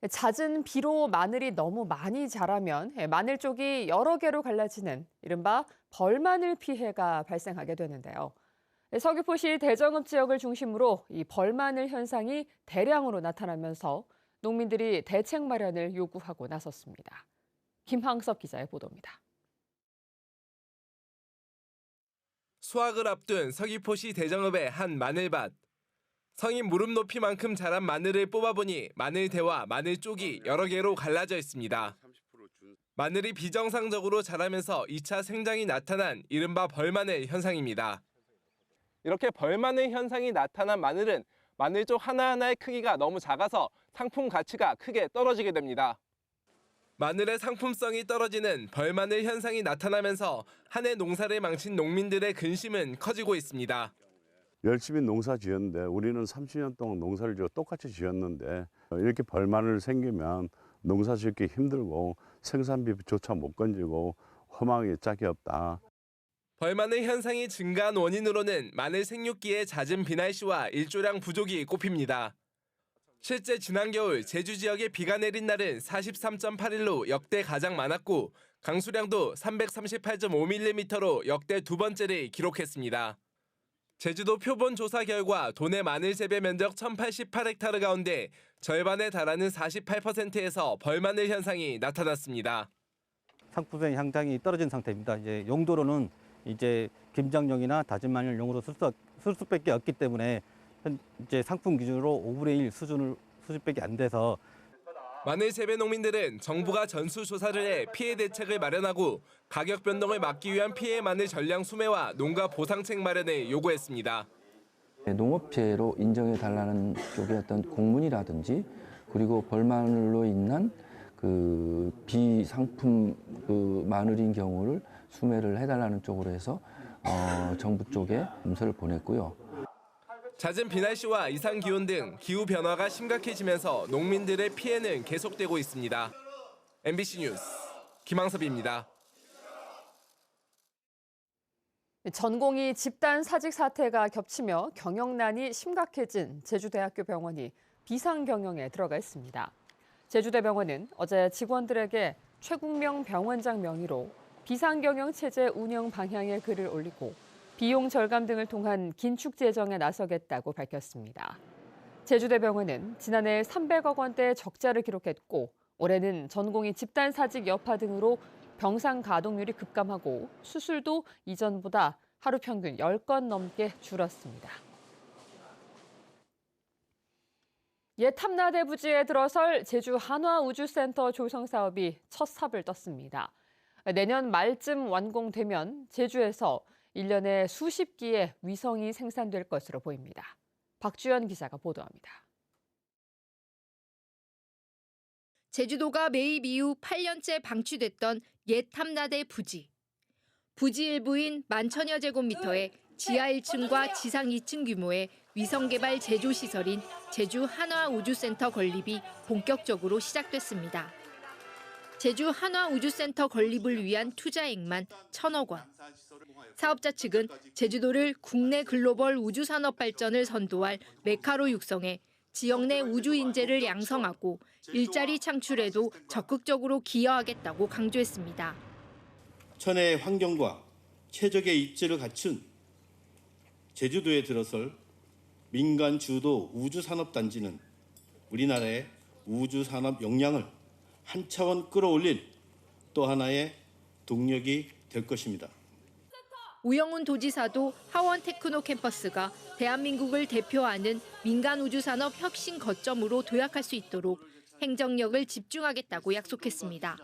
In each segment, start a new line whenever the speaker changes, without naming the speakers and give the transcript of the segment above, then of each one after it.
잦은 비로 마늘이 너무 많이 자라면 마늘 쪽이 여러 개로 갈라지는 이른바 벌마늘 피해가 발생하게 되는데요. 서귀포시 대정읍 지역을 중심으로 이 벌마늘 현상이 대량으로 나타나면서 농민들이 대책 마련을 요구하고 나섰습니다. 김항섭 기자의 보도입니다.
수확을 앞둔 서귀포시 대정읍의 한 마늘밭. 성인 무릎 높이만큼 자란 마늘을 뽑아보니 마늘대와 마늘 쪽이 여러 개로 갈라져 있습니다. 마늘이 비정상적으로 자라면서 2차 생장이 나타난 이른바 벌마늘 현상입니다. 이렇게 벌마늘 현상이 나타난 마늘은 마늘 쪽 하나하나의 크기가 너무 작아서 상품 가치가 크게 떨어지게 됩니다. 마늘의 상품성이 떨어지는 벌마늘 현상이 나타나면서 한 해 농사를 망친 농민들의 근심은 커지고 있습니다.
열심히 농사 지었는데 우리는 30년 동안 농사를 똑같이 지었는데 이렇게 벌마늘 생기면 농사 짓기 힘들고 생산비조차 못 건지고 허망하게 짝이 없다.
벌마늘 현상이 증가한 원인으로는 마늘 생육기의 잦은 비날씨와 일조량 부족이 꼽힙니다. 실제 지난 겨울 제주 지역에 비가 내린 날은 43.8일로 역대 가장 많았고 강수량도 338.5mm로 역대 두 번째를 기록했습니다. 제주도 표본 조사 결과 도내 마늘 재배 면적 1,088헥타르 가운데 절반에 달하는 48%에서 벌마늘 현상이 나타났습니다.
상품성이 상당히 떨어진 상태입니다. 용도로는 김장용이나 다진 마늘용으로 쓸 수밖에 없기 때문에 상품 기준으로 5분의 1 수준밖에 안 돼서
마늘 재배 농민들은 정부가 전수조사를 해 피해 대책을 마련하고 가격 변동을 막기 위한 피해 마늘 전량 수매와 농가 보상책 마련을 요구했습니다.
농업재해로 인정해달라는 쪽의 어떤 공문이라든지 그리고 벌마늘로 인한 비상품 마늘인 경우를 수매를 해달라는 쪽으로 해서 정부 쪽에 문서를 보냈고요.
잦은 비날씨와 이상 기온 등 기후 변화가 심각해지면서 농민들의 피해는 계속되고 있습니다. MBC 뉴스 김항섭입니다.
전공의 집단 사직 사태가 겹치며 경영난이 심각해진 제주대학교 병원이 비상경영에 들어가 있습니다. 제주대병원은 어제 직원들에게 최국명 병원장 명의로 비상경영 체제 운영 방향의 글을 올리고 비용 절감 등을 통한 긴축 재정에 나서겠다고 밝혔습니다. 제주대병원은 지난해 300억 원대 적자를 기록했고 올해는 전공의 집단 사직 여파 등으로 병상 가동률이 급감하고 수술도 이전보다 하루 평균 10건 넘게 줄었습니다. 옛 탐나대 부지에 들어설 제주 한화우주센터 조성 사업이 첫 삽을 떴습니다. 내년 말쯤 완공되면 제주에서 1년에 수십 기의 위성이 생산될 것으로 보입니다. 박주연 기자가 보도합니다.
제주도가 매입 이후 8년째 방치됐던 옛 탐나대 부지. 부지 일부인 11,000여 제곱미터의 지하 1층과 지상 2층 규모의 위성개발 제조시설인 제주 한화우주센터 건립이 본격적으로 시작됐습니다. 제주 한화우주센터 건립을 위한 투자액만 1,000억 원. 사업자 측은 제주도를 국내 글로벌 우주산업 발전을 선도할 메카로 육성해 지역 내 우주 인재를 양성하고 일자리 창출에도 적극적으로 기여하겠다고 강조했습니다.
천혜의 환경과 최적의 입지를 갖춘 제주도에 들어설 민간 주도 우주산업단지는 우리나라의 우주산업 역량을 한 차원 끌어올릴 또 하나의 동력이 될 것입니다.
우영훈 도지사도 하원 테크노 캠퍼스가 대한민국을 대표하는 민간 우주산업 혁신 거점으로 도약할 수 있도록 행정력을 집중하겠다고 약속했습니다.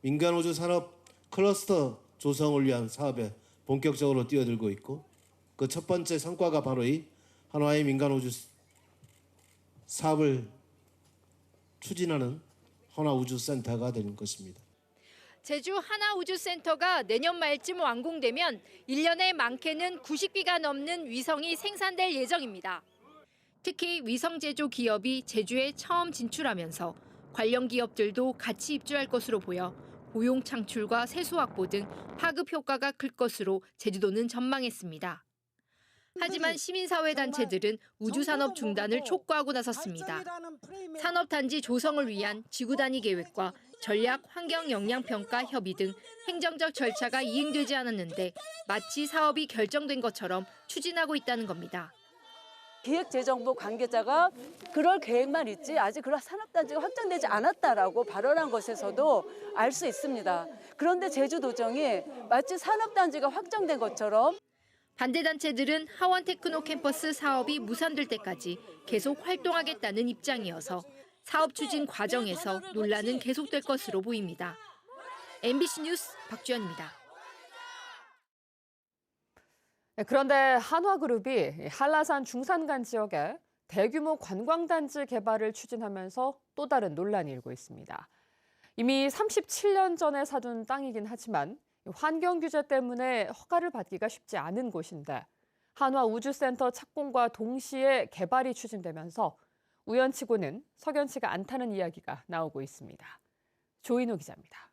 민간 우주산업 클러스터 조성을 위한 사업에 본격적으로 뛰어들고 있고 그 첫 번째 성과가 바로 이 한화의 민간 우주 사업을 추진하는 한화우주센터가 될 것입니다.
제주 한화우주센터가 내년 말쯤 완공되면 1년에 많게는 90기가 넘는 위성이 생산될 예정입니다. 특히 위성 제조 기업이 제주에 처음 진출하면서 관련 기업들도 같이 입주할 것으로 보여 고용 창출과 세수 확보 등 파급 효과가 클 것으로 제주도는 전망했습니다. 하지만 시민사회단체들은 우주산업 중단을 촉구하고 나섰습니다. 산업단지 조성을 위한 지구단위 계획과 전략 환경 영향평가 협의 등 행정적 절차가 이행되지 않았는데 마치 사업이 결정된 것처럼 추진하고 있다는 겁니다.
기획재정부 관계자가 그럴 계획만 있지 아직 그런 산업단지가 확정되지 않았다라고 발언한 것에서도 알 수 있습니다. 그런데 제주도정이 마치 산업단지가 확정된 것처럼
반대단체들은 하원 테크노 캠퍼스 사업이 무산될 때까지 계속 활동하겠다는 입장이어서 사업 추진 과정에서 논란은 계속될 것으로 보입니다. MBC 뉴스 박주연입니다.
그런데 한화그룹이 한라산 중산간 지역에 대규모 관광단지 개발을 추진하면서 또 다른 논란이 일고 있습니다. 이미 37년 전에 사둔 땅이긴 하지만 환경 규제 때문에 허가를 받기가 쉽지 않은 곳인데 한화우주센터 착공과 동시에 개발이 추진되면서 우연치고는 석연치가 않다는 이야기가 나오고 있습니다. 조인호 기자입니다.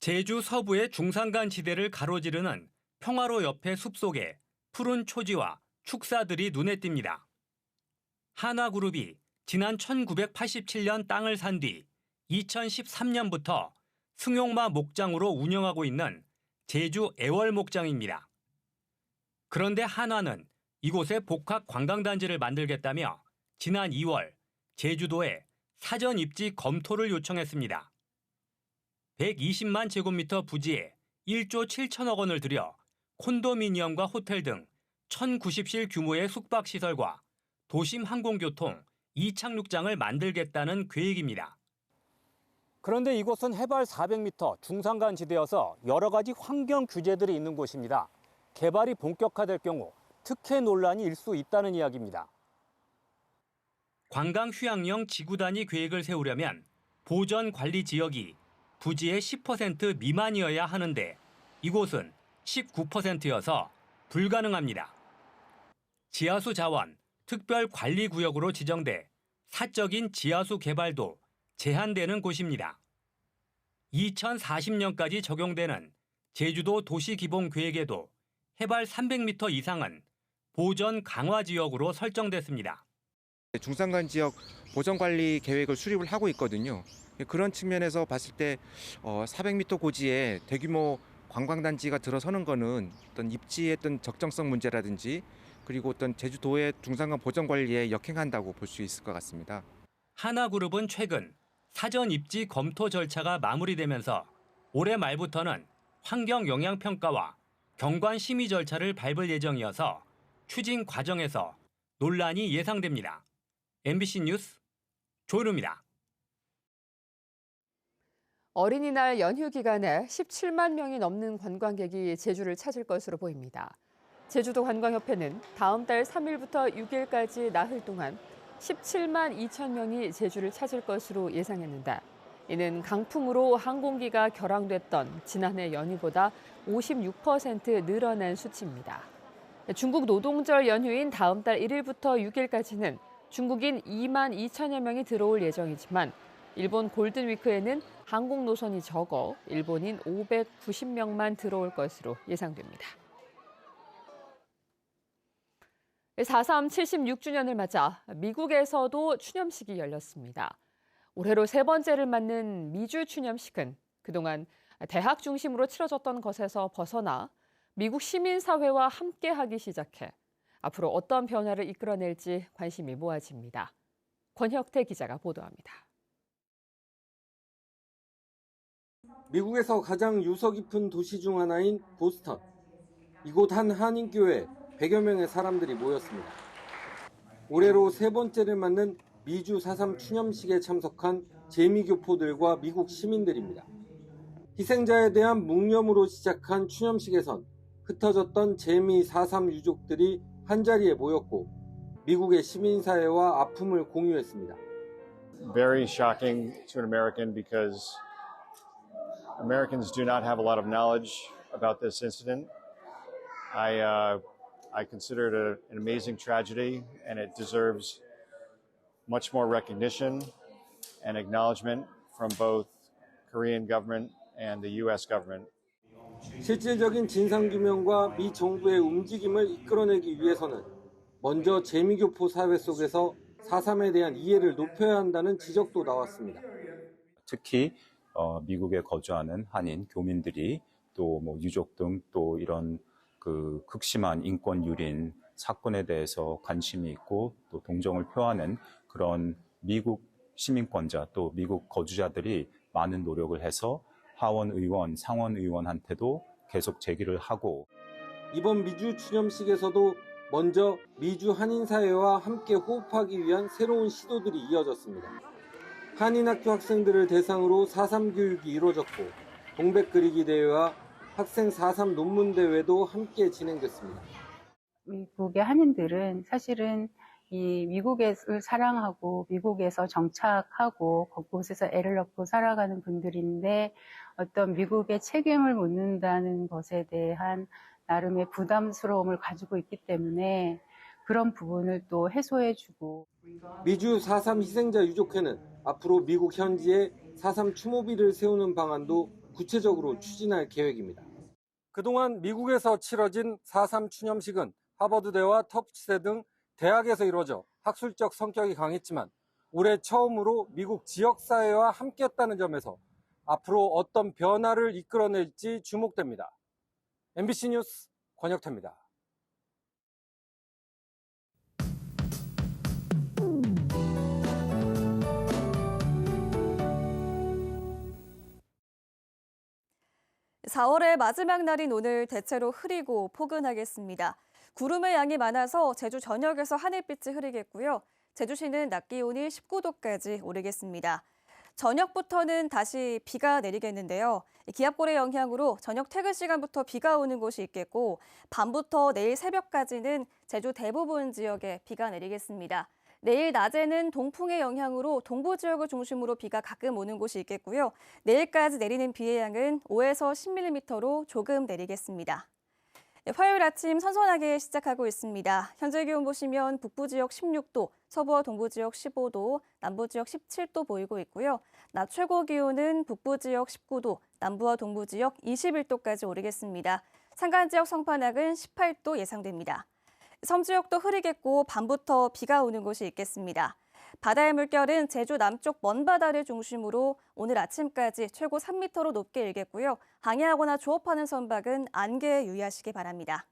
제주 서부의 중산간 지대를 가로지르는 평화로 옆의 숲속에 푸른 초지와 축사들이 눈에 띕니다. 한화그룹이 지난 1987년 땅을 산 뒤 2013년부터 승용마 목장으로 운영하고 있는 제주 애월 목장입니다. 그런데 한화는 이곳에 복합 관광단지를 만들겠다며 지난 2월 제주도에 사전 입지 검토를 요청했습니다. 120만 제곱미터 부지에 1조 7천억 원을 들여 콘도미니엄과 호텔 등 1,090실 규모의 숙박시설과 도심 항공교통, 이착륙장을 만들겠다는 계획입니다.
그런데 이곳은 해발 400m 중산간 지대여서 여러 가지 환경 규제들이 있는 곳입니다. 개발이 본격화될 경우 특혜 논란이 일 수 있다는 이야기입니다.
관광 휴양용 지구단위 계획을 세우려면 보전 관리 지역이 부지의 10% 미만이어야 하는데 이곳은 19%여서 불가능합니다. 지하수 자원, 특별관리구역으로 지정돼 사적인 지하수 개발도 제한되는 곳입니다. 2040년까지 적용되는 제주도 도시기본계획에도 해발 300m 이상은 보전 강화 지역으로 설정됐습니다.
중산간 지역 보전관리 계획을 수립을 하고 있거든요. 그런 측면에서 봤을 때 400m 고지에 대규모 관광단지가 들어서는 거는 어떤 입지의 어떤 적정성 문제라든지 그리고 어떤 제주도의 중산간 보전관리에 역행한다고 볼 수 있을 것 같습니다.
한화그룹은 최근 사전 입지 검토 절차가 마무리되면서 올해 말부터는 환경 영향평가와 경관 심의 절차를 밟을 예정이어서 추진 과정에서 논란이 예상됩니다. MBC 뉴스 조은우입니다.
어린이날 연휴 기간에 17만 명이 넘는 관광객이 제주를 찾을 것으로 보입니다. 제주도 관광협회는 다음 달 3일부터 6일까지 나흘 동안 17만 2천 명이 제주를 찾을 것으로 예상했는데 이는 강풍으로 항공기가 결항됐던 지난해 연휴보다 56% 늘어난 수치입니다. 중국 노동절 연휴인 다음 달 1일부터 6일까지는 중국인 2만 2천여 명이 들어올 예정이지만 일본 골든위크에는 항공 노선이 적어 일본인 590명만 들어올 것으로 예상됩니다. 4.3 76주년을 맞아 미국에서도 추념식이 열렸습니다. 올해로 세 번째를 맞는 미주 추념식은 그동안 대학 중심으로 치러졌던 것에서 벗어나 미국 시민사회와 함께하기 시작해 앞으로 어떤 변화를 이끌어낼지 관심이 모아집니다. 권혁태 기자가 보도합니다.
미국에서 가장 유서 깊은 도시 중 하나인 보스턴. 이곳 한 한인교회에 100여 명의 사람들이 모였습니다. 올해로 세 번째를 맞는 미주 4.3 추념식에 참석한 재미교포들과 미국 시민들입니다. 희생자에 대한 묵념으로 시작한 추념식에선 흩어졌던 재미 4.3 유족들이 한자리에 모였고 미국의 시민사회와 아픔을 공유했습니다.
Very shocking to an American because Americans do not have a lot of knowledge about this incident. I consider it an amazing tragedy and it deserves much more recognition and acknowledgement from both Korean government and the U.S. government.
실질적인 진상규명과 미 정부의 움직임을 이끌어내기 위해서는 먼저 재미교포 사회 속에서 4.3에 대한 이해를 높여야 한다는 지적도 나왔습니다.
특히 미국에 거주하는 한인 교민들이 또 뭐 유족 등 또 이런 그 극심한 인권 유린 사건에 대해서 관심이 있고 또 동정을 표하는 그런 미국 시민권자 또 미국 거주자들이 많은 노력을 해서 하원 의원, 상원 의원한테도 계속 제기를 하고
이번 미주 추념식에서도 먼저 미주 한인사회와 함께 호흡하기 위한 새로운 시도들이 이어졌습니다. 한인학교 학생들을 대상으로 4.3 교육이 이루어졌고 동백 그리기 대회와 학생 4.3 논문 대회도 함께 진행됐습니다.
미국의 한인들은 사실은 이 미국을 사랑하고 미국에서 정착하고 그곳에서 애를 넣고 살아가는 분들인데 어떤 미국의 책임을 묻는다는 것에 대한 나름의 부담스러움을 가지고 있기 때문에 그런 부분을 또 해소해주고
미주 4.3 희생자 유족회는 앞으로 미국 현지에 4.3 추모비를 세우는 방안도 구체적으로 추진할 계획입니다.
그동안 미국에서 치러진 4.3 추념식은 하버드대와 터프치대 등 대학에서 이루어져 학술적 성격이 강했지만 올해 처음으로 미국 지역사회와 함께했다는 점에서 앞으로 어떤 변화를 이끌어낼지 주목됩니다. MBC 뉴스 권혁태입니다.
(4월의) 마지막 날인 오늘 대체로 흐리고 포근하겠습니다. 구름의 양이 많아서 제주 전역에서 하늘빛이 흐리겠고요. 제주시는 낮 기온이 19도까지 오르겠습니다. 저녁부터는 다시 비가 내리겠는데요. 기압골의 영향으로 저녁 퇴근 시간부터 비가 오는 곳이 있겠고 밤부터 내일 새벽까지는 제주 대부분 지역에 비가 내리겠습니다. 내일 낮에는 동풍의 영향으로 동부 지역을 중심으로 비가 가끔 오는 곳이 있겠고요. 내일까지 내리는 비의 양은 5에서 10mm로 조금 내리겠습니다. 화요일 아침 선선하게 시작하고 있습니다. 현재 기온 보시면 북부 지역 16도, 서부와 동부 지역 15도, 남부 지역 17도 보이고 있고요. 낮 최고 기온은 북부 지역 19도, 남부와 동부 지역 21도까지 오르겠습니다. 산간 지역 성판악은 18도 예상됩니다. 섬 지역도 흐리겠고 밤부터 비가 오는 곳이 있겠습니다. 바다의 물결은 제주 남쪽 먼바다를 중심으로 오늘 아침까지 최고 3m로 높게 일겠고요. 항해하거나 조업하는 선박은 안개에 유의하시기 바랍니다.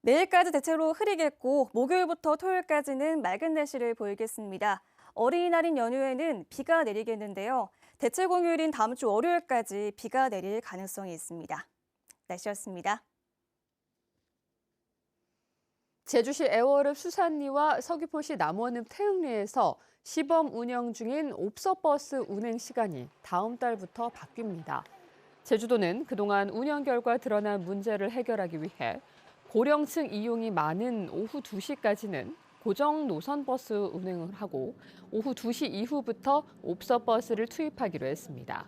내일까지 대체로 흐리겠고 목요일부터 토요일까지는 맑은 날씨를 보이겠습니다. 어린이날인 연휴에는 비가 내리겠는데요. 대체 공휴일인 다음 주 월요일까지 비가 내릴 가능성이 있습니다. 날씨였습니다.
제주시 애월읍 수산리와 서귀포시 남원읍 태흥리에서 시범 운영 중인 옵서버스 운행 시간이 다음 달부터 바뀝니다. 제주도는 그동안 운영 결과 드러난 문제를 해결하기 위해 고령층 이용이 많은 오후 2시까지는 고정 노선 버스 운행을 하고 오후 2시 이후부터 옵서버스를 투입하기로 했습니다.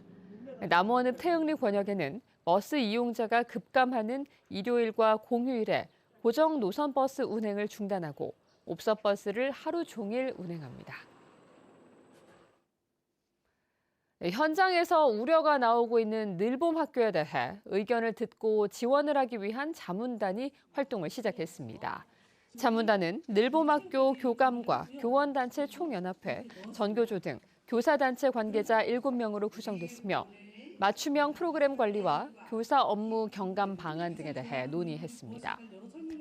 남원읍 태흥리 권역에는 버스 이용자가 급감하는 일요일과 공휴일에 고정 노선 버스 운행을 중단하고 옵서버스를 하루 종일 운행합니다. 현장에서 우려가 나오고 있는 늘봄 학교에 대해 의견을 듣고 지원을 하기 위한 자문단이 활동을 시작했습니다. 자문단은 늘봄학교 교감과 교원단체 총연합회, 전교조 등 교사단체 관계자 7명으로 구성됐으며 맞춤형 프로그램 관리와 교사 업무 경감 방안 등에 대해 논의했습니다.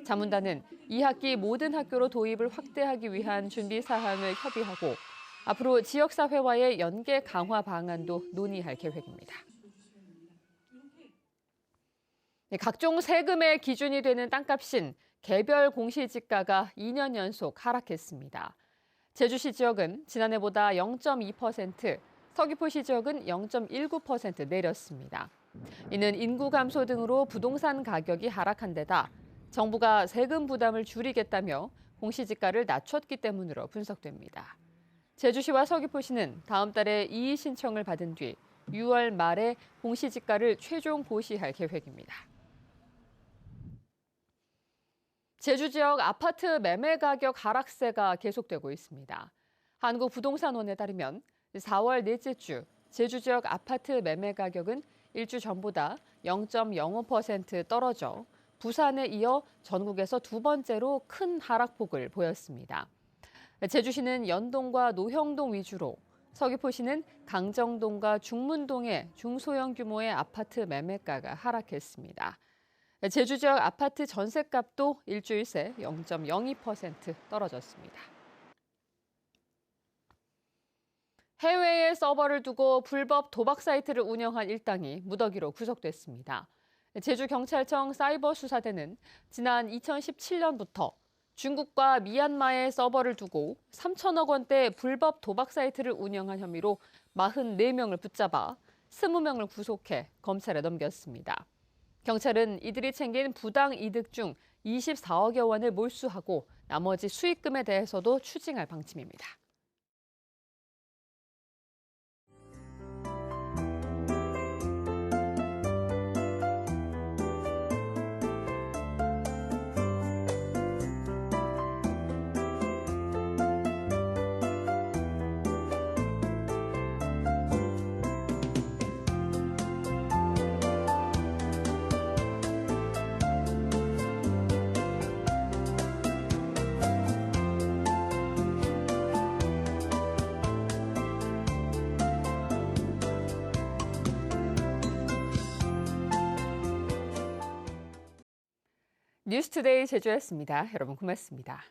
자문단은 2학기 모든 학교로 도입을 확대하기 위한 준비 사항을 협의하고 앞으로 지역사회와의 연계 강화 방안도 논의할 계획입니다. 각종 세금의 기준이 되는 땅값인 개별 공시지가가 2년 연속 하락했습니다. 제주시 지역은 지난해보다 0.2%, 서귀포시 지역은 0.19% 내렸습니다. 이는 인구 감소 등으로 부동산 가격이 하락한 데다 정부가 세금 부담을 줄이겠다며 공시지가를 낮췄기 때문으로 분석됩니다. 제주시와 서귀포시는 다음 달에 이의 신청을 받은 뒤 6월 말에 공시지가를 최종 고시할 계획입니다. 제주 지역 아파트 매매 가격 하락세가 계속되고 있습니다. 한국부동산원에 따르면 4월 넷째 주 제주 지역 아파트 매매 가격은 일주 전보다 0.05% 떨어져 부산에 이어 전국에서 두 번째로 큰 하락폭을 보였습니다. 제주시는 연동과 노형동 위주로, 서귀포시는 강정동과 중문동의 중소형 규모의 아파트 매매가가 하락했습니다. 제주 지역 아파트 전셋값도 일주일 새 0.02% 떨어졌습니다. 해외에 서버를 두고 불법 도박 사이트를 운영한 일당이 무더기로 구속됐습니다. 제주경찰청 사이버수사대는 지난 2017년부터 중국과 미얀마에 서버를 두고 3천억 원대 불법 도박 사이트를 운영한 혐의로 44명을 붙잡아 20명을 구속해 검찰에 넘겼습니다. 경찰은 이들이 챙긴 부당 이득 중 24억여 원을 몰수하고 나머지 수익금에 대해서도 추징할 방침입니다. 뉴스투데이 제주였습니다. 여러분 고맙습니다.